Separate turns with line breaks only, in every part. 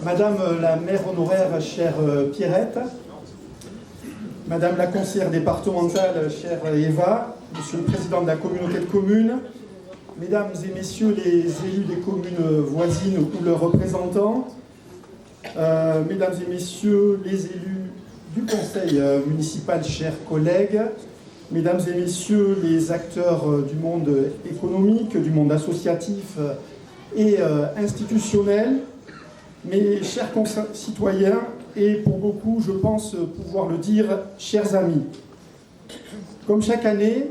Madame la maire honoraire, chère Pierrette, Madame la conseillère départementale, chère Eva, Monsieur le président de la communauté de communes, Mesdames et Messieurs les élus des communes voisines ou leurs représentants, Mesdames et Messieurs les élus du conseil municipal, chers collègues, Mesdames et Messieurs les acteurs du monde économique, du monde associatif et institutionnel, mes chers concitoyens, et pour beaucoup, je pense pouvoir le dire, chers amis. Comme chaque année,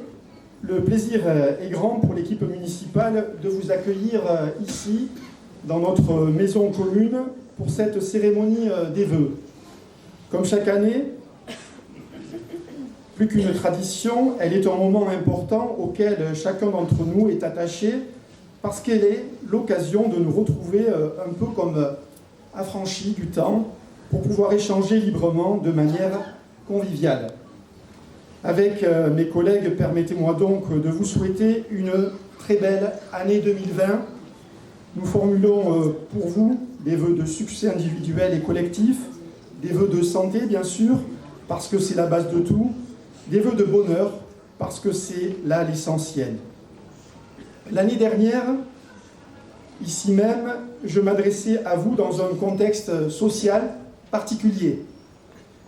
le plaisir est grand pour l'équipe municipale de vous accueillir ici, dans notre maison commune, pour cette cérémonie des vœux. Comme chaque année, plus qu'une tradition, elle est un moment important auquel chacun d'entre nous est attaché, parce qu'elle est l'occasion de nous retrouver un peu comme affranchis du temps, pour pouvoir échanger librement de manière conviviale. Avec mes collègues, permettez-moi donc de vous souhaiter une très belle année 2020. Nous formulons pour vous des vœux de succès individuel et collectif, des vœux de santé bien sûr, parce que c'est la base de tout, des vœux de bonheur, parce que c'est là l'essentiel. L'année dernière, ici même, je m'adressais à vous dans un contexte social particulier.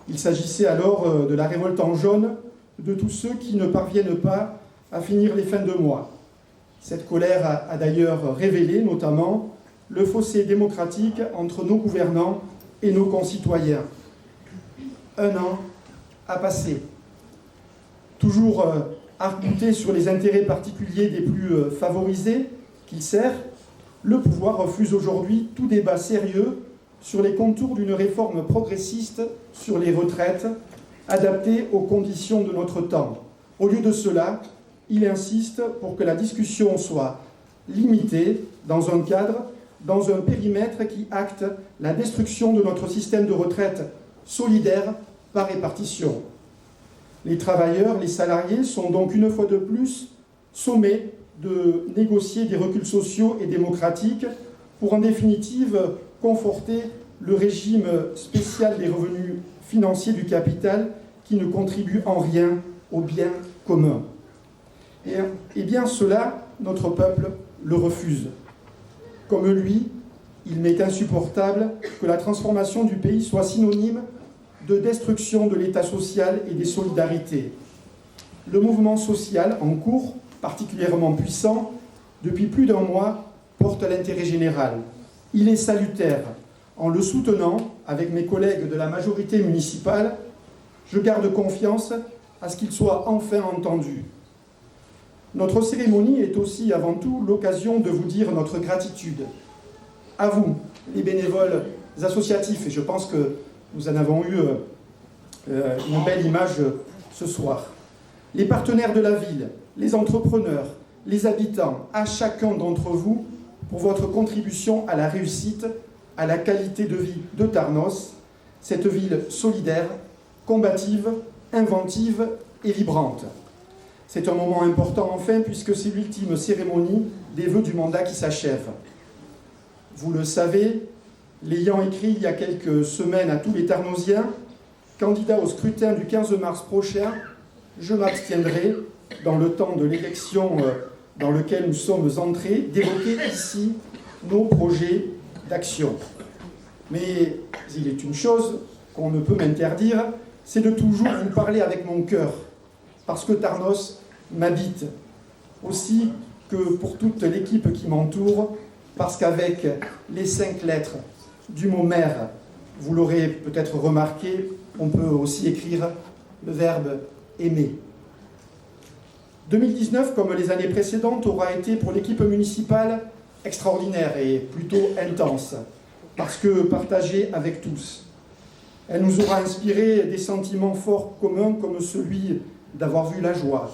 Il s'agissait alors de la révolte en jaune de tous ceux qui ne parviennent pas à finir les fins de mois. Cette colère a d'ailleurs révélé notamment le fossé démocratique entre nos gouvernants et nos concitoyens. Un an a passé. Toujours arc-bouté sur les intérêts particuliers des plus favorisés qu'il sert, le pouvoir refuse aujourd'hui tout débat sérieux sur les contours d'une réforme progressiste sur les retraites, adaptée aux conditions de notre temps. Au lieu de cela, il insiste pour que la discussion soit limitée dans un cadre, dans un périmètre qui acte la destruction de notre système de retraite solidaire par répartition. Les travailleurs, les salariés sont donc une fois de plus sommés de négocier des reculs sociaux et démocratiques pour en définitive conforter le régime spécial des revenus financiers du capital qui ne contribue en rien au bien commun. Et bien cela, notre peuple le refuse. Comme lui, il m'est insupportable que la transformation du pays soit synonyme de destruction de l'État social et des solidarités. Le mouvement social en cours, particulièrement puissant, depuis plus d'un mois, porte l'intérêt général. Il est salutaire. En le soutenant, avec mes collègues de la majorité municipale, je garde confiance à ce qu'il soit enfin entendu. Notre cérémonie est aussi avant tout l'occasion de vous dire notre gratitude. À vous, les bénévoles associatifs, et je pense que nous en avons eu une belle image ce soir. Les partenaires de la ville, les entrepreneurs, les habitants, à chacun d'entre vous pour votre contribution à la réussite, à la qualité de vie de Tarnos, cette ville solidaire, combative, inventive et vibrante. C'est un moment important enfin puisque c'est l'ultime cérémonie des vœux du mandat qui s'achève. Vous le savez, l'ayant écrit il y a quelques semaines à tous les Tarnosiens, candidat au scrutin du 15 mars prochain, je m'abstiendrai, dans le temps de l'élection dans lequel nous sommes entrés, d'évoquer ici nos projets d'action. Mais il est une chose qu'on ne peut m'interdire, c'est de toujours vous parler avec mon cœur, parce que Tarnos m'habite, aussi que pour toute l'équipe qui m'entoure, parce qu'avec les 5 lettres du mot mère, vous l'aurez peut-être remarqué, on peut aussi écrire le verbe aimer. 2019, comme les années précédentes, aura été pour l'équipe municipale extraordinaire et plutôt intense, parce que partagée avec tous. Elle nous aura inspiré des sentiments forts communs comme celui d'avoir vu la joie,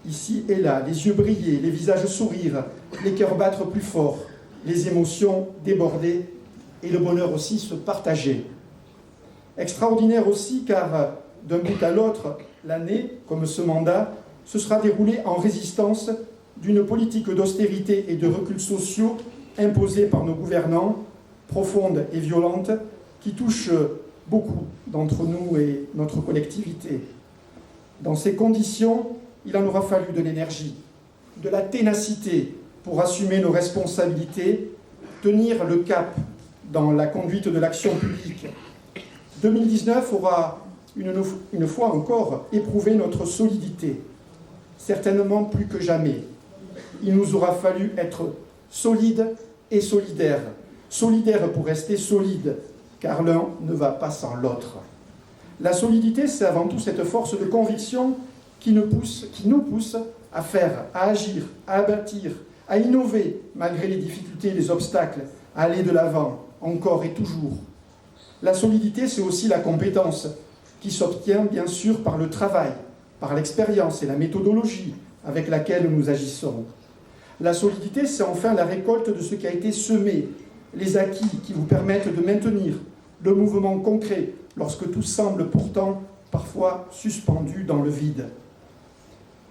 ici et là, les yeux briller, les visages sourire, les cœurs battre plus fort, les émotions déborder et le bonheur aussi se partager. Extraordinaire aussi car d'un bout à l'autre, l'année, comme ce mandat, se sera déroulée en résistance d'une politique d'austérité et de reculs sociaux imposée par nos gouvernants, profonde et violente qui touche beaucoup d'entre nous et notre collectivité. Dans ces conditions, il en aura fallu de l'énergie, de la ténacité pour assumer nos responsabilités, tenir le cap dans la conduite de l'action publique. 2019 aura une fois encore éprouvé notre solidité, certainement plus que jamais. Il nous aura fallu être solides et solidaires. Solidaires pour rester solides, car l'un ne va pas sans l'autre. La solidité, c'est avant tout cette force de conviction qui nous pousse à faire, à agir, à bâtir, à innover malgré les difficultés et les obstacles, à aller de l'avant, encore et toujours. La solidité, c'est aussi la compétence qui s'obtient bien sûr par le travail, par l'expérience et la méthodologie avec laquelle nous agissons. La solidité, c'est enfin la récolte de ce qui a été semé, les acquis qui vous permettent de maintenir le mouvement concret lorsque tout semble pourtant parfois suspendu dans le vide.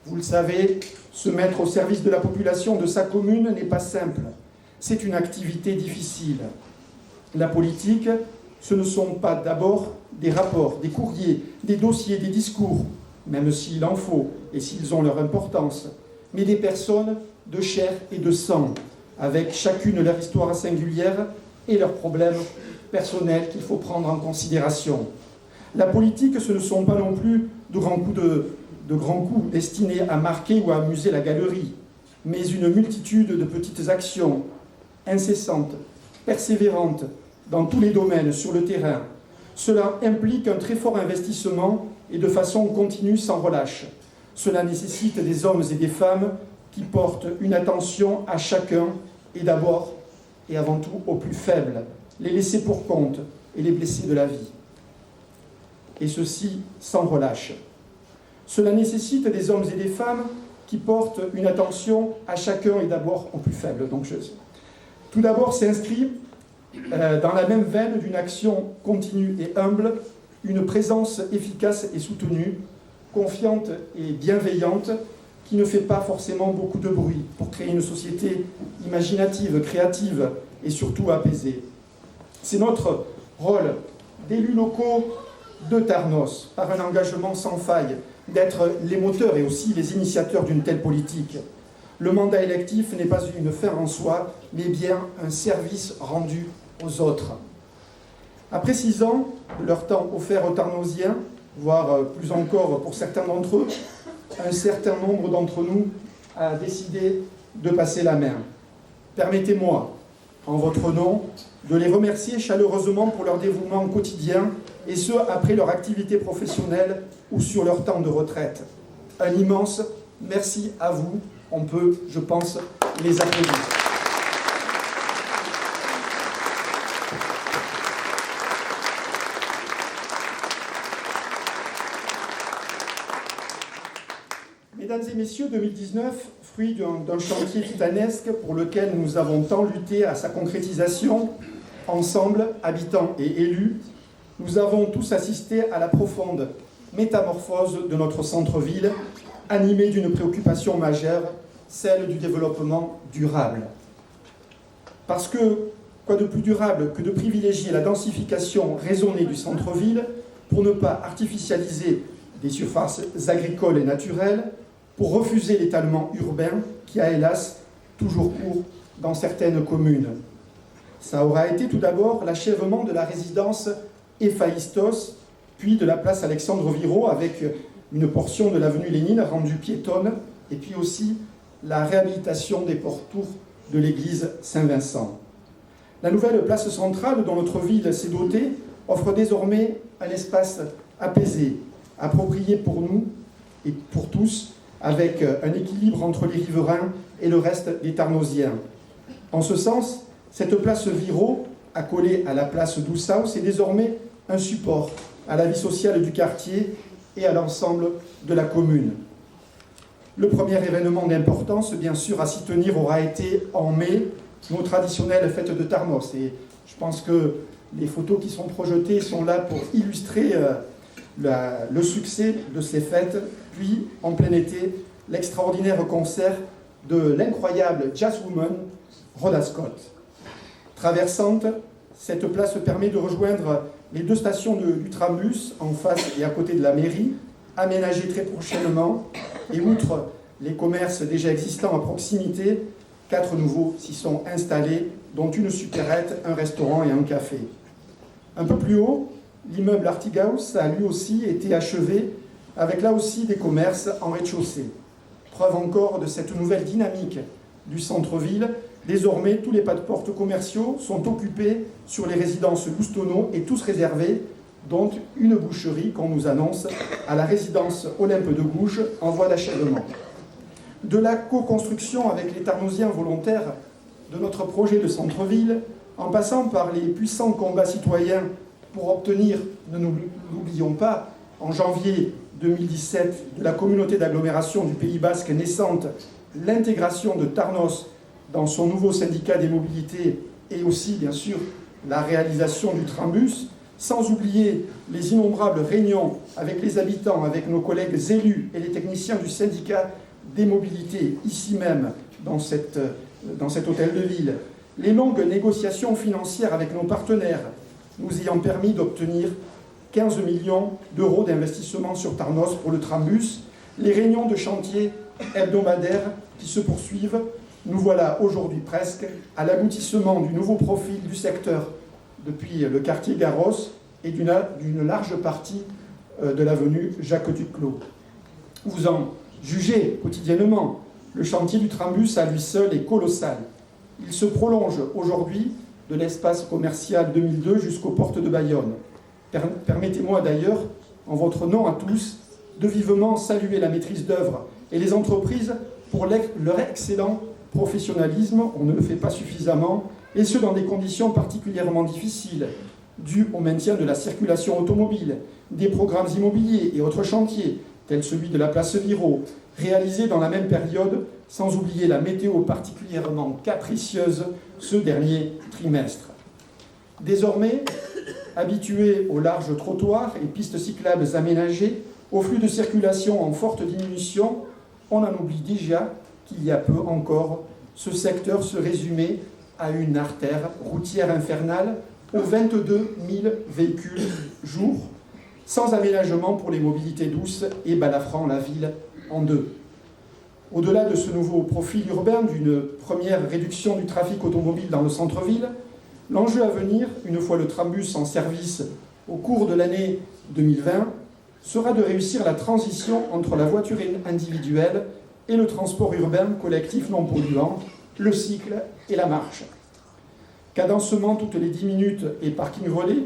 Vous le savez, se mettre au service de la population de sa commune n'est pas simple. C'est une activité difficile. La politique, ce ne sont pas d'abord des rapports, des courriers, des dossiers, des discours, même s'il en faut et s'ils ont leur importance, mais des personnes de chair et de sang, avec chacune leur histoire singulière et leurs problèmes personnels qu'il faut prendre en considération. La politique, ce ne sont pas non plus de grands coups destinés à marquer ou à amuser la galerie, mais une multitude de petites actions incessantes, persévérantes, dans tous les domaines, sur le terrain. Cela implique un très fort investissement et de façon continue, sans relâche. Cela nécessite des hommes et des femmes qui portent une attention à chacun et d'abord et avant tout aux plus faibles, les laissés pour compte et les blessés de la vie. Et ceci sans relâche. Cela nécessite des hommes et des femmes qui portent une attention à chacun et d'abord aux plus faibles. Tout d'abord s'inscrit dans la même veine d'une action continue et humble, une présence efficace et soutenue, confiante et bienveillante, qui ne fait pas forcément beaucoup de bruit pour créer une société imaginative, créative et surtout apaisée. C'est notre rôle d'élus locaux de Tarnos, par un engagement sans faille, d'être les moteurs et aussi les initiateurs d'une telle politique. Le mandat électif n'est pas une fin en soi, mais bien un service rendu aux autres. Après 6 ans de leur temps offert aux Tarnosiens, voire plus encore pour certains d'entre eux, un certain nombre d'entre nous a décidé de passer la main. Permettez-moi, en votre nom, de les remercier chaleureusement pour leur dévouement quotidien, et ce, après leur activité professionnelle ou sur leur temps de retraite. Un immense merci à vous. On peut, je pense, les applaudir. Mesdames et messieurs, 2019, fruit d'un chantier titanesque pour lequel nous avons tant lutté à sa concrétisation, ensemble, habitants et élus, nous avons tous assisté à la profonde métamorphose de notre centre-ville, animée d'une préoccupation majeure, celle du développement durable. Parce que, quoi de plus durable que de privilégier la densification raisonnée du centre-ville pour ne pas artificialiser des surfaces agricoles et naturelles, pour refuser l'étalement urbain qui a hélas toujours cours dans certaines communes. Ça aura été tout d'abord l'achèvement de la résidence Héphaïstos, puis de la place Alexandre Viraud avec une portion de l'avenue Lénine rendue piétonne, et puis aussi la réhabilitation des pourtours de l'église Saint-Vincent. La nouvelle place centrale dont notre ville s'est dotée offre désormais un espace apaisé, approprié pour nous et pour tous, avec un équilibre entre les riverains et le reste des Tarnosiens. En ce sens, cette place Viraud, accolée à la place Doussaus, est désormais un support à la vie sociale du quartier et à l'ensemble de la commune. Le premier événement d'importance, bien sûr, à s'y tenir aura été en mai, nos traditionnelles fêtes de Tarnos. Et je pense que les photos qui sont projetées sont là pour illustrer le succès de ces fêtes, puis, en plein été, l'extraordinaire concert de l'incroyable jazzwoman Rhoda Scott. Traversante, Cette place permet de rejoindre les 2 stations du trambus en face et à côté de la mairie, aménagées très prochainement, et outre les commerces déjà existants à proximité, 4 nouveaux s'y sont installés, dont une supérette, un restaurant et un café. Un peu plus haut, l'immeuble Artigaus a lui aussi été achevé, avec là aussi des commerces en rez-de-chaussée. Preuve encore de cette nouvelle dynamique du centre-ville. Désormais, tous les pas de porte commerciaux sont occupés sur les résidences Loustonneau et tous réservés, dont une boucherie qu'on nous annonce à la résidence Olympe de Gouges en voie d'achèvement. De la co-construction avec les Tarnosiens volontaires de notre projet de centre-ville, en passant par les puissants combats citoyens pour obtenir, ne nous l'oublions pas, en janvier 2017, de la communauté d'agglomération du Pays Basque naissante, l'intégration de Tarnos dans son nouveau syndicat des mobilités et aussi, bien sûr, la réalisation du trambus, sans oublier les innombrables réunions avec les habitants, avec nos collègues élus et les techniciens du syndicat des mobilités, ici même, dans cet hôtel de ville, les longues négociations financières avec nos partenaires, nous ayant permis d'obtenir 15 millions d'euros d'investissement sur Tarnos pour le trambus, les réunions de chantier hebdomadaires qui se poursuivent, nous voilà aujourd'hui presque à l'aboutissement du nouveau profil du secteur depuis le quartier Garros et d'une large partie de l'avenue Jacques Duclos. Vous en jugez quotidiennement, le chantier du trambus à lui seul est colossal. Il se prolonge aujourd'hui de l'espace commercial 2002 jusqu'aux portes de Bayonne. Permettez-moi d'ailleurs, en votre nom à tous, de vivement saluer la maîtrise d'œuvre et les entreprises pour leur excellent professionnalisme, on ne le fait pas suffisamment, et ce dans des conditions particulièrement difficiles, dues au maintien de la circulation automobile, des programmes immobiliers et autres chantiers, tels celui de la place Viro, réalisés dans la même période, sans oublier la météo particulièrement capricieuse ce dernier trimestre. Désormais, habitués aux larges trottoirs et pistes cyclables aménagées, au flux de circulation en forte diminution, on en oublie déjà qu'il y a peu encore, ce secteur se résumait à une artère routière infernale aux 22 000 véhicules jour, sans aménagement pour les mobilités douces et balafrant la ville en deux. Au-delà de ce nouveau profil urbain, d'une première réduction du trafic automobile dans le centre-ville, l'enjeu à venir, une fois le trambus en service au cours de l'année 2020, sera de réussir la transition entre la voiture individuelle et le transport urbain collectif non polluant, le cycle et la marche. Cadencement toutes les 10 minutes et parking relais,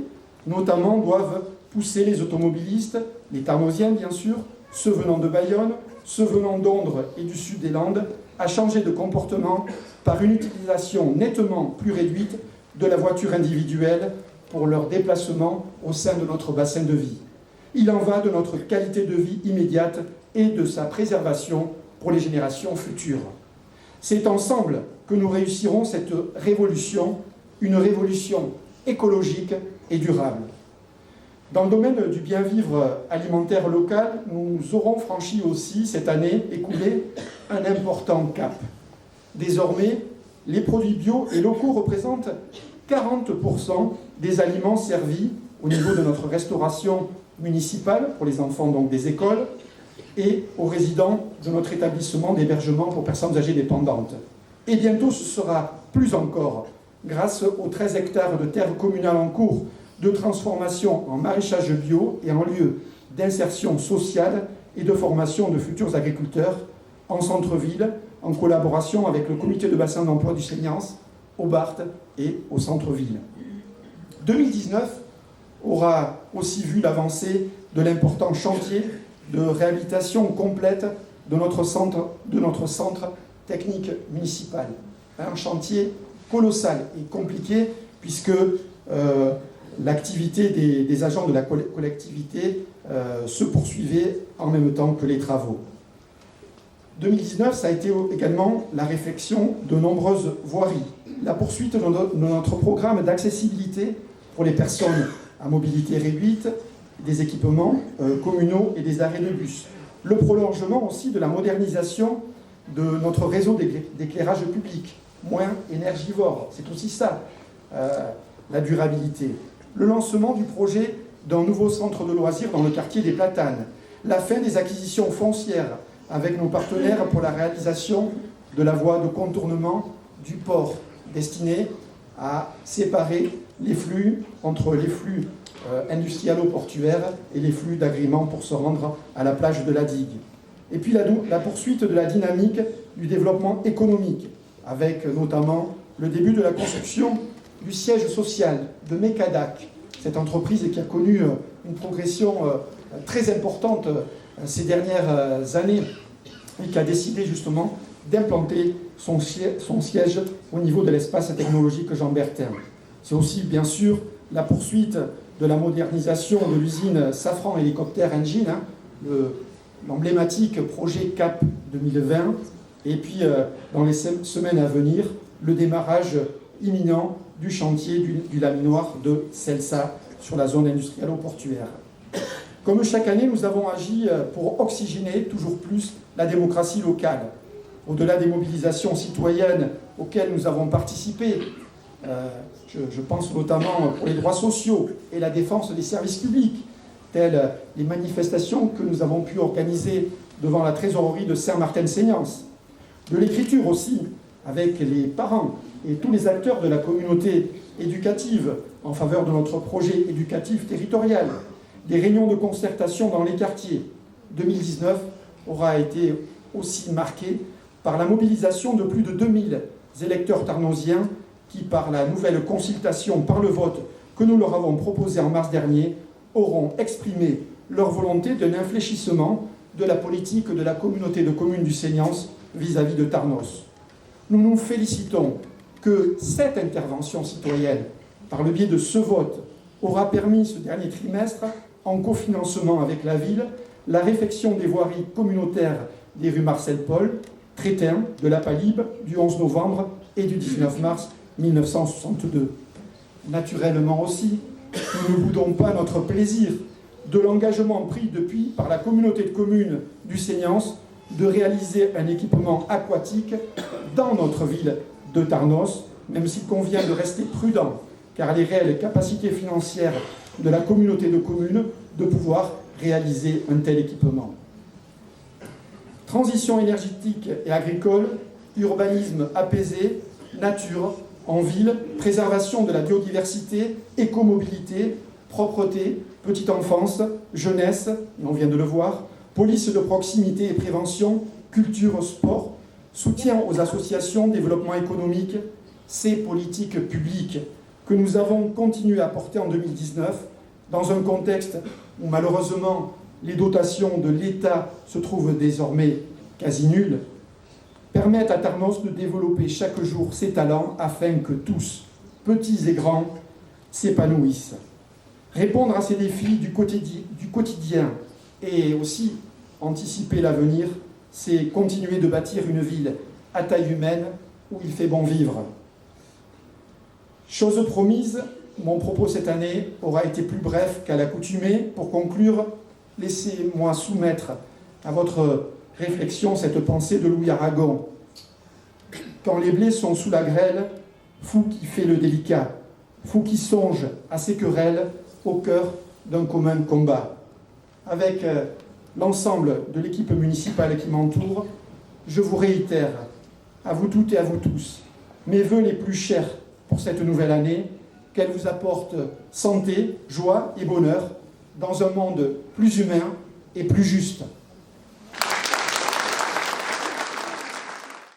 notamment, doivent pousser les automobilistes, les Tarnosiens bien sûr, ceux venant de Bayonne, ceux venant d'Ondres et du sud des Landes, à changer de comportement par une utilisation nettement plus réduite de la voiture individuelle pour leur déplacement au sein de notre bassin de vie. Il en va de notre qualité de vie immédiate et de sa préservation pour les générations futures. C'est ensemble que nous réussirons cette révolution, une révolution écologique et durable. Dans le domaine du bien-vivre alimentaire local, nous aurons franchi aussi cette année écoulée un important cap. Désormais, les produits bio et locaux représentent 40% des aliments servis au niveau de notre restauration municipale, pour les enfants donc des écoles, et aux résidents de notre établissement d'hébergement pour personnes âgées dépendantes. Et bientôt, ce sera plus encore, grâce aux 13 hectares de terres communales en cours de transformation en maraîchage bio et en lieu d'insertion sociale et de formation de futurs agriculteurs en centre-ville, en collaboration avec le comité de bassin d'emploi du Seignance, au Barthes et au centre-ville. 2019 aura aussi vu l'avancée de l'important chantier de réhabilitation complète de notre centre technique municipal. Un chantier colossal et compliqué puisque l'activité des agents de la collectivité se poursuivait en même temps que les travaux. 2019, ça a été également la réflexion de nombreuses voiries, la poursuite de notre programme d'accessibilité pour les personnes à mobilité réduite, des équipements communaux et des arrêts de bus. Le prolongement aussi de la modernisation de notre réseau d'éclairage public, moins énergivore, c'est aussi ça. la durabilité. Le lancement du projet d'un nouveau centre de loisirs dans le quartier des Platanes. La fin des acquisitions foncières avec nos partenaires pour la réalisation de la voie de contournement du port, destinée à séparer les flux entre les flux industrialo-portuaires et les flux d'agrément pour se rendre à la plage de la digue. Et puis la poursuite de la dynamique du développement économique, avec notamment le début de la construction du siège social de Mecadac, cette entreprise qui a connu une progression très importante ces dernières années et qui a décidé justement d'implanter son siège au niveau de l'espace technologique Jean Bertin. C'est aussi bien sûr la poursuite de la modernisation de l'usine Safran Helicopter Engine, l'emblématique projet CAP 2020, et puis dans les semaines à venir, le démarrage imminent du chantier du laminoir de Celsa sur la zone industrielle-portuaire. Comme chaque année, nous avons agi pour oxygéner toujours plus la démocratie locale. Au-delà des mobilisations citoyennes auxquelles nous avons participé, je pense notamment pour les droits sociaux et la défense des services publics, telles les manifestations que nous avons pu organiser devant la trésorerie de Saint-Martin-Seignance, de l'écriture aussi, avec les parents et tous les acteurs de la communauté éducative en faveur de notre projet éducatif territorial, des réunions de concertation dans les quartiers. 2019 aura été aussi marqué par la mobilisation de plus de 2000 électeurs tarnosiens qui, par la nouvelle consultation par le vote que nous leur avons proposé en mars dernier, auront exprimé leur volonté d'un infléchissement de la politique de la communauté de communes du Seignance vis-à-vis de Tarnos. Nous nous félicitons que cette intervention citoyenne, par le biais de ce vote, aura permis ce dernier trimestre, en cofinancement avec la ville, la réfection des voiries communautaires des rues Marcel-Paul, Crétin, de la Palib, du 11 novembre et du 19 mars 1962. Naturellement aussi, nous ne boudons pas notre plaisir de l'engagement pris depuis par la communauté de communes du Seignance de réaliser un équipement aquatique dans notre ville de Tarnos, même s'il convient de rester prudent, car les réelles capacités financières de la communauté de communes de pouvoir réaliser un tel équipement. Transition énergétique et agricole, urbanisme apaisé, nature en ville, préservation de la biodiversité, écomobilité, propreté, petite enfance, jeunesse, et on vient de le voir, police de proximité et prévention, culture, sport, soutien aux associations, développement économique, ces politiques publiques que nous avons continué à porter en 2019 dans un contexte où malheureusement les dotations de l'État se trouvent désormais quasi nulles, permettent à Tarnos de développer chaque jour ses talents afin que tous, petits et grands, s'épanouissent. Répondre à ces défis du quotidien et aussi anticiper l'avenir, c'est continuer de bâtir une ville à taille humaine où il fait bon vivre. Chose promise, mon propos cette année aura été plus bref qu'à l'accoutumée. Pour conclure, laissez-moi soumettre à votre réflexion cette pensée de Louis Aragon. Quand les blés sont sous la grêle, fou qui fait le délicat, fou qui songe à ces querelles au cœur d'un commun combat. Avec l'ensemble de l'équipe municipale qui m'entoure, je vous réitère, à vous toutes et à vous tous, mes vœux les plus chers pour cette nouvelle année, qu'elle vous apporte santé, joie et bonheur dans un monde plus humain et plus juste.